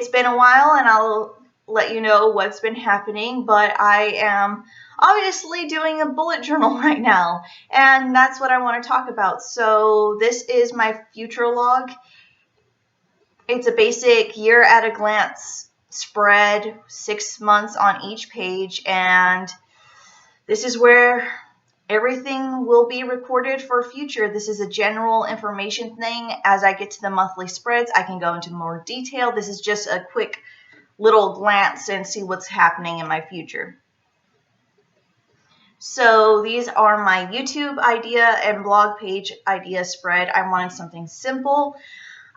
it's been a while, and I'll let you know what's been happening, but I am obviously doing a bullet journal right now, and that's what I want to talk about. So this is my future log. It's a basic year at a glance spread, 6 months on each page, and this is where everything will be recorded for future. This is a general information thing. As I get to the monthly spreads, I can go into more detail. This is just a quick little glance and see what's happening in my future. So these are my YouTube idea and blog page idea spread. I wanted something simple.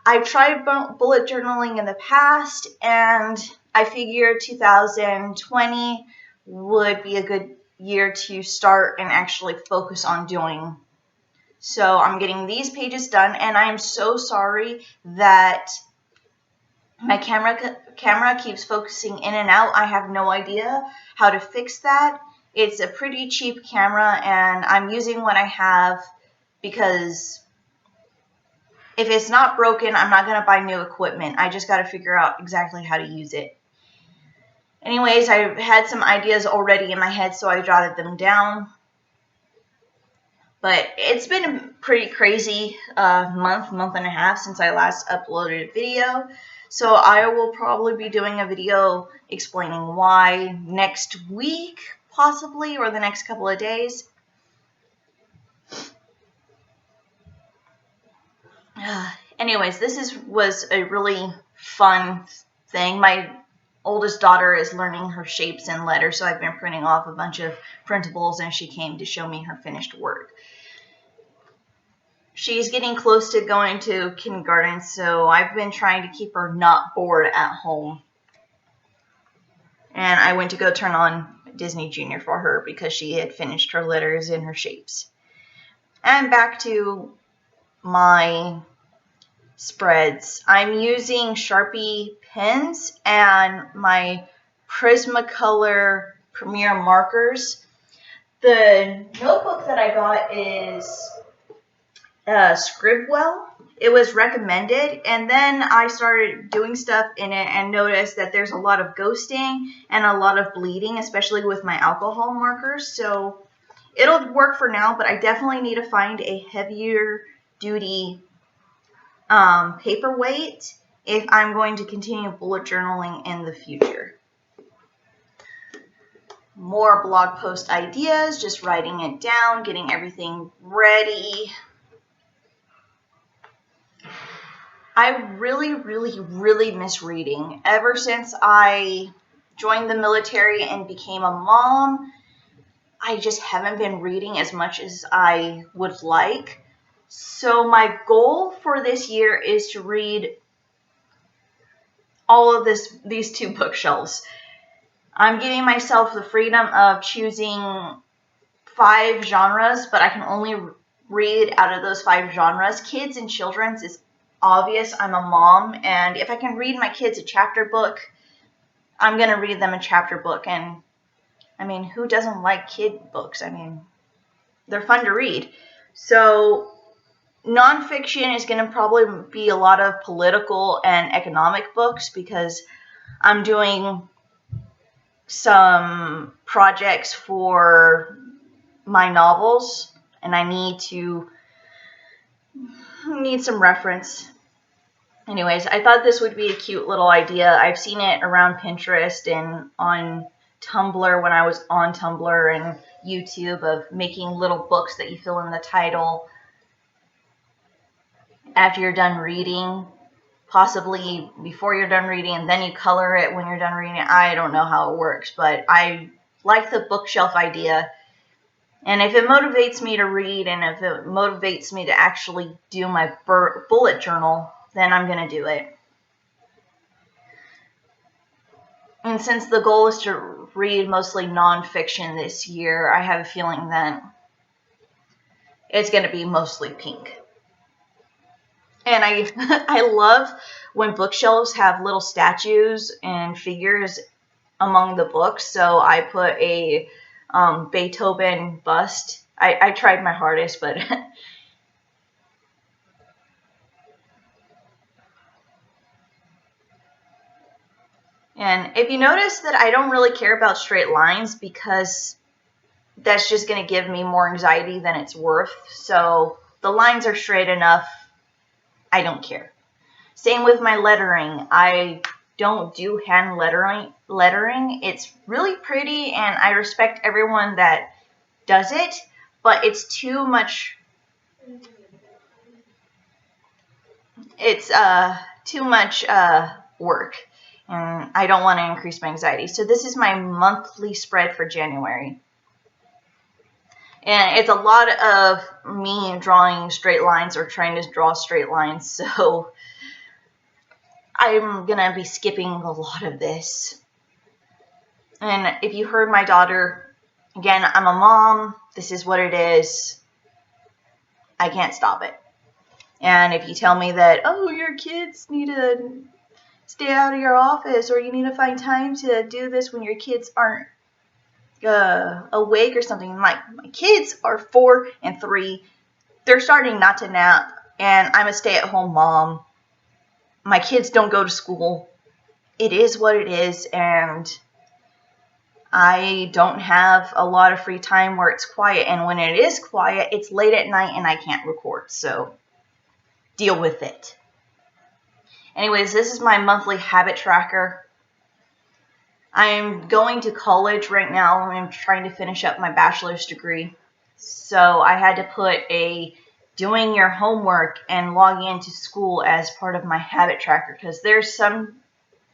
I've tried bullet journaling in the past, and I figured 2020 would be a good year to start and actually focus on doing. So I'm getting these pages done, and I am so sorry that my camera keeps focusing in and out. I have no idea how to fix that. It's a pretty cheap camera, and I'm using what I have because if it's not broken, I'm not going to buy new equipment. I just got to figure out exactly how to use it. Anyways, I had some ideas already in my head, so I jotted them down. But it's been a pretty crazy month and a half since I last uploaded a video. So I will probably be doing a video explaining why next week, possibly, or the next couple of days. Anyways, this was a really fun thing. My oldest daughter is learning her shapes and letters, so I've been printing off a bunch of printables, and she came to show me her finished work. She's getting close to going to kindergarten, so I've been trying to keep her not bored at home. And I went to go turn on Disney Junior for her because she had finished her letters and her shapes. And back to my spreads. I'm using Sharpie pens and my Prismacolor Premier markers. The notebook that I got is Scribwell. It was recommended, and then I started doing stuff in it and noticed that there's a lot of ghosting and a lot of bleeding, especially with my alcohol markers. So it'll work for now, but I definitely need to find a heavier duty paperweight if I'm going to continue bullet journaling in the future. More blog post ideas, just writing it down, getting everything ready. I really miss reading. Ever since I joined the military and became a mom, I just haven't been reading as much as I would like. So my goal for this year is to read all of these 2 bookshelves. I'm giving myself the freedom of choosing 5 genres, but I can only read out of those 5 genres. Kids and children's is obvious. I'm a mom, and if I can read my kids a chapter book, I'm going to read them a chapter book. And I mean, who doesn't like kid books? I mean, they're fun to read. So nonfiction is going to probably be a lot of political and economic books because I'm doing some projects for my novels, and I need some reference. Anyways, I thought this would be a cute little idea. I've seen it around Pinterest and on Tumblr when I was on Tumblr and YouTube of making little books that you fill in the title after you're done reading, possibly before you're done reading, and then you color it when you're done reading it. I don't know how it works, but I like the bookshelf idea. And if it motivates me to read, and if it motivates me to actually do my bullet journal, then I'm going to do it. And since the goal is to read mostly nonfiction this year, I have a feeling that it's going to be mostly pink. And I love when bookshelves have little statues and figures among the books. So I put a Beethoven bust. I tried my hardest, but And if you notice that I don't really care about straight lines because that's just going to give me more anxiety than it's worth. So the lines are straight enough. I don't care. Same with my lettering. I don't do hand lettering. It's really pretty and I respect everyone that does it, but it's too much. It's too much work, and I don't want to increase my anxiety. So this is my monthly spread for January. And it's a lot of me drawing straight lines or trying to draw straight lines, so I'm going to be skipping a lot of this. And if you heard my daughter, again, I'm a mom. This is what it is. I can't stop it. And if you tell me that, oh, your kids need to stay out of your office or you need to find time to do this when your kids aren't awake or something. My kids are 4 and 3. They're starting not to nap, and I'm a stay-at-home mom. My kids don't go to school. It is what it is, and I don't have a lot of free time where it's quiet, and when it is quiet, it's late at night and I can't record, so deal with it. Anyways, this is my monthly habit tracker. I'm going to college right now. I'm trying to finish up my bachelor's degree. So I had to put a doing your homework and logging into school as part of my habit tracker because there's some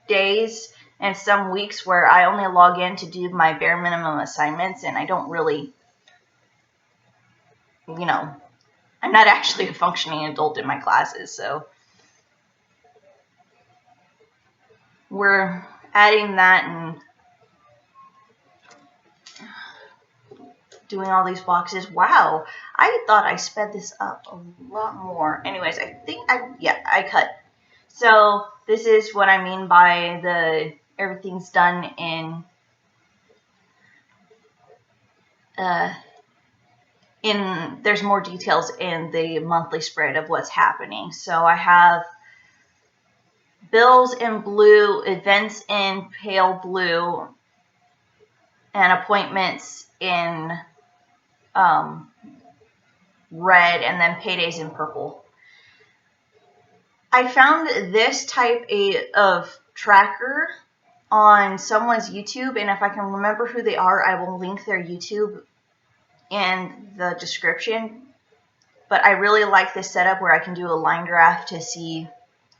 days and some weeks where I only log in to do my bare minimum assignments and I don't really, I'm not actually a functioning adult in my classes. So we're adding that and doing all these boxes. Wow, I thought I sped this up a lot more. Anyways, I think I cut. So this is what I mean by the everything's done in there's more details in the monthly spread of what's happening. So I have bills in blue, events in pale blue, and appointments in red, and then paydays in purple. I found this type of tracker on someone's YouTube, and if I can remember who they are, I will link their YouTube in the description. But I really like this setup where I can do a line graph to see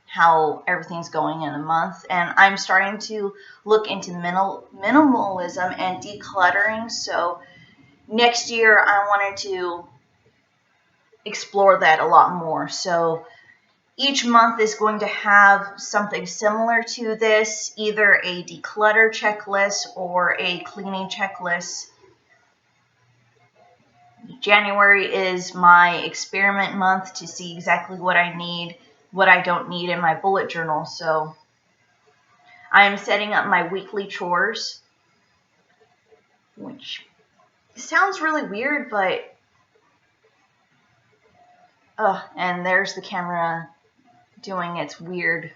how everything's going in a month. And I'm starting to look into minimalism and decluttering. So next year I wanted to explore that a lot more. So each month is going to have something similar to this, either a declutter checklist or a cleaning checklist. January is my experiment month to see exactly what I need, what I don't need in my bullet journal. So I am setting up my weekly chores, which sounds really weird, but and there's the camera doing its weird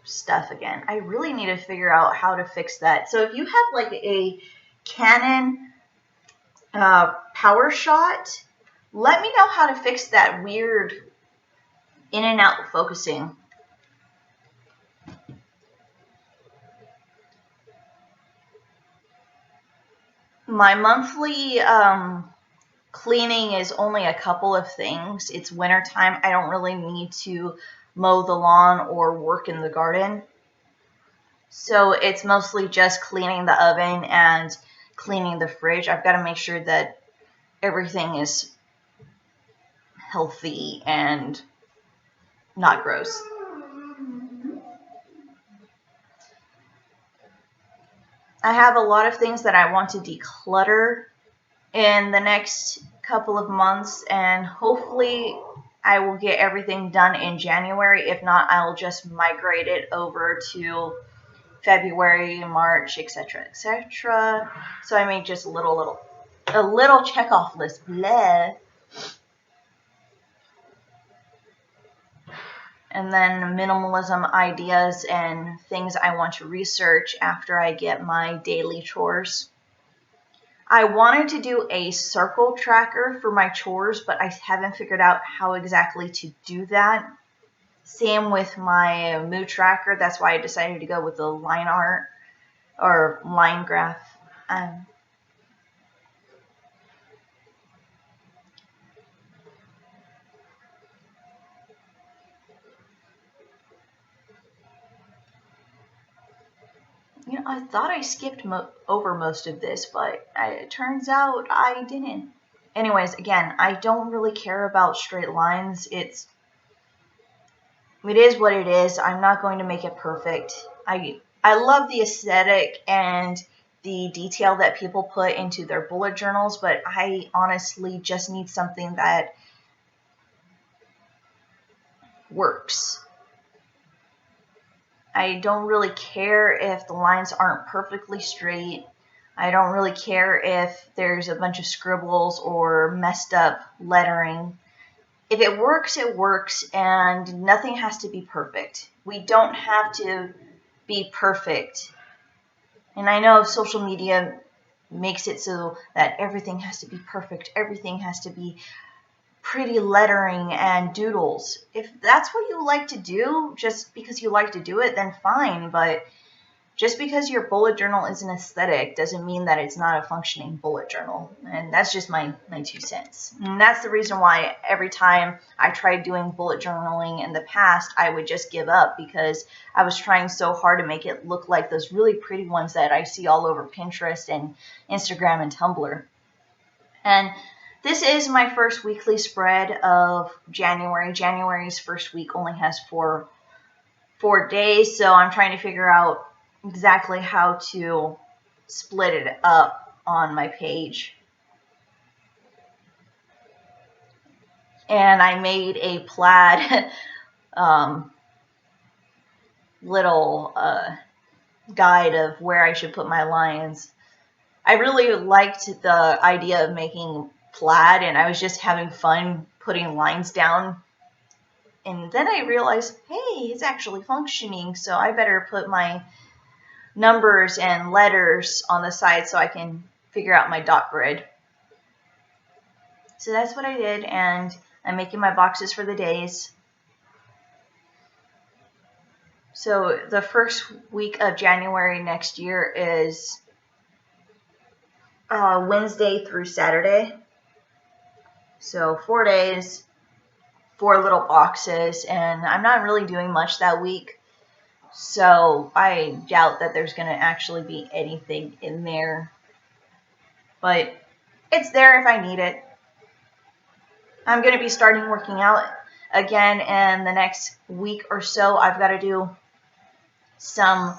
stuff again. I really need to figure out how to fix that. So if you have like a Canon PowerShot, let me know how to fix that weird in and out focusing. My monthly cleaning is only a couple of things. It's wintertime. I don't really need to mow the lawn or work in the garden. So it's mostly just cleaning the oven and cleaning the fridge. I've got to make sure that everything is healthy and not gross. I have a lot of things that I want to declutter in the next couple of months, and hopefully I will get everything done in January. If not, I'll just migrate it over to February, March, etc., etc. So I made just a little checkoff list. Blah. and then minimalism ideas and things I want to research after I get my daily chores. I wanted to do a circle tracker for my chores, but I haven't figured out how exactly to do that. Same with my mood tracker. That's why I decided to go with the line art or line graph. Um, I thought I skipped over most of this, but it turns out I didn't. Anyways, again, I don't really care about straight lines. It is what it is. I'm not going to make it perfect. I love the aesthetic and the detail that people put into their bullet journals, but I honestly just need something that works. I don't really care if the lines aren't perfectly straight. I don't really care if there's a bunch of scribbles or messed up lettering. If it works, and nothing has to be perfect. We don't have to be perfect. And I know social media makes it so that everything has to be perfect. Everything has to be pretty lettering and doodles. If that's what you like to do, just because you like to do it, then fine. But just because your bullet journal is an aesthetic doesn't mean that it's not a functioning bullet journal. And that's just my 2 cents. And that's the reason why every time I tried doing bullet journaling in the past, I would just give up because I was trying so hard to make it look like those really pretty ones that I see all over Pinterest and Instagram and Tumblr. And this is my first weekly spread of January. January's first week only has four days, so I'm trying to figure out exactly how to split it up on my page. And I made a plaid little guide of where I should put my lines. I really liked the idea of making plaid, and I was just having fun putting lines down. And then I realized, hey, it's actually functioning, so I better put my numbers and letters on the side so I can figure out my dot grid. So that's what I did, and I'm making my boxes for the days. So the first week of January next year is Wednesday through Saturday. So 4 days, 4 little boxes, and I'm not really doing much that week. So I doubt that there's going to actually be anything in there. But it's there if I need it. I'm going to be starting working out again in the next week or so. I've got to do some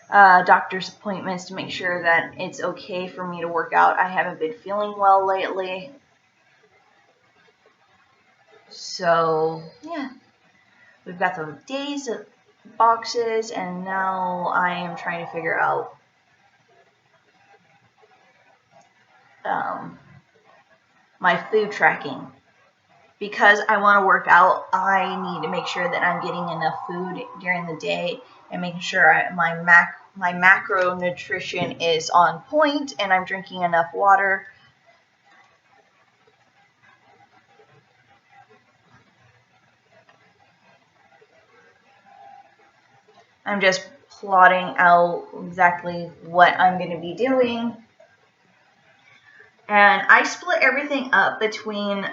doctor's appointments to make sure that it's okay for me to work out. I haven't been feeling well lately. So, yeah. We've got the days of boxes, and now I am trying to figure out my food tracking. Because I want to work out, I need to make sure that I'm getting enough food during the day and making sure my macronutrition is on point and I'm drinking enough water. I'm just plotting out exactly what I'm going to be doing. And I split everything up between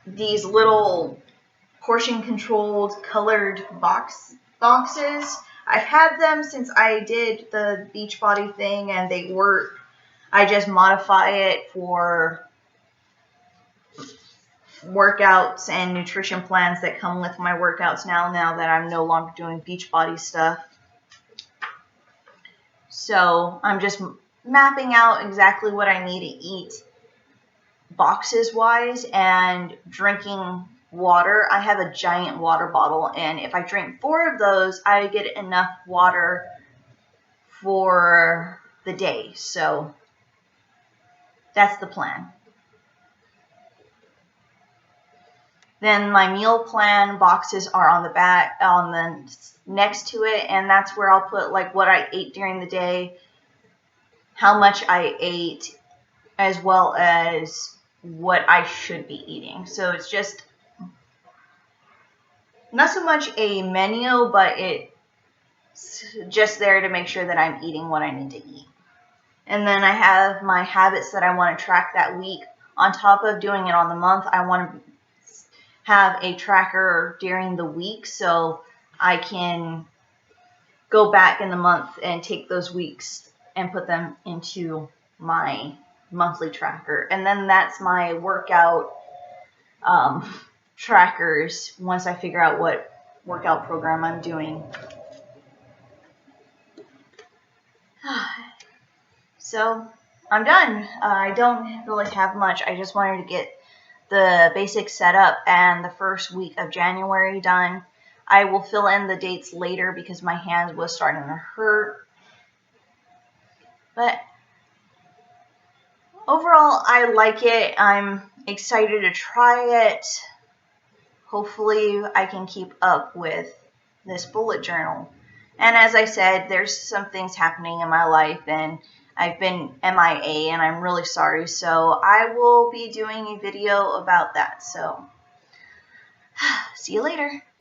these little portion controlled colored boxes. I've had them since I did the Beachbody thing and they work. I just modify it for workouts and nutrition plans that come with my workouts now that I'm no longer doing Beachbody stuff. So I'm just mapping out exactly what I need to eat boxes wise and drinking water. I have a giant water bottle, and if I drink 4 of those, I get enough water for the day. So that's the plan. Then my meal plan boxes are on the back, on the next to it, and that's where I'll put like what I ate during the day, how much I ate, as well as what I should be eating. So it's just not so much a menu, but it's just there to make sure that I'm eating what I need to eat. And then I have my habits that I want to track that week. On top of doing it on the month, I want to have a tracker during the week so I can go back in the month and take those weeks and put them into my monthly tracker. And then that's my workout trackers once I figure out what workout program I'm doing. So I'm done. I don't really have much. I just wanted to get the basic setup and the first week of January done. I will fill in the dates later because my hands was starting to hurt. But overall, I like it. I'm excited to try it. Hopefully, I can keep up with this bullet journal. And as I said, there's some things happening in my life, and I've been MIA, and I'm really sorry. So I will be doing a video about that. So see you later.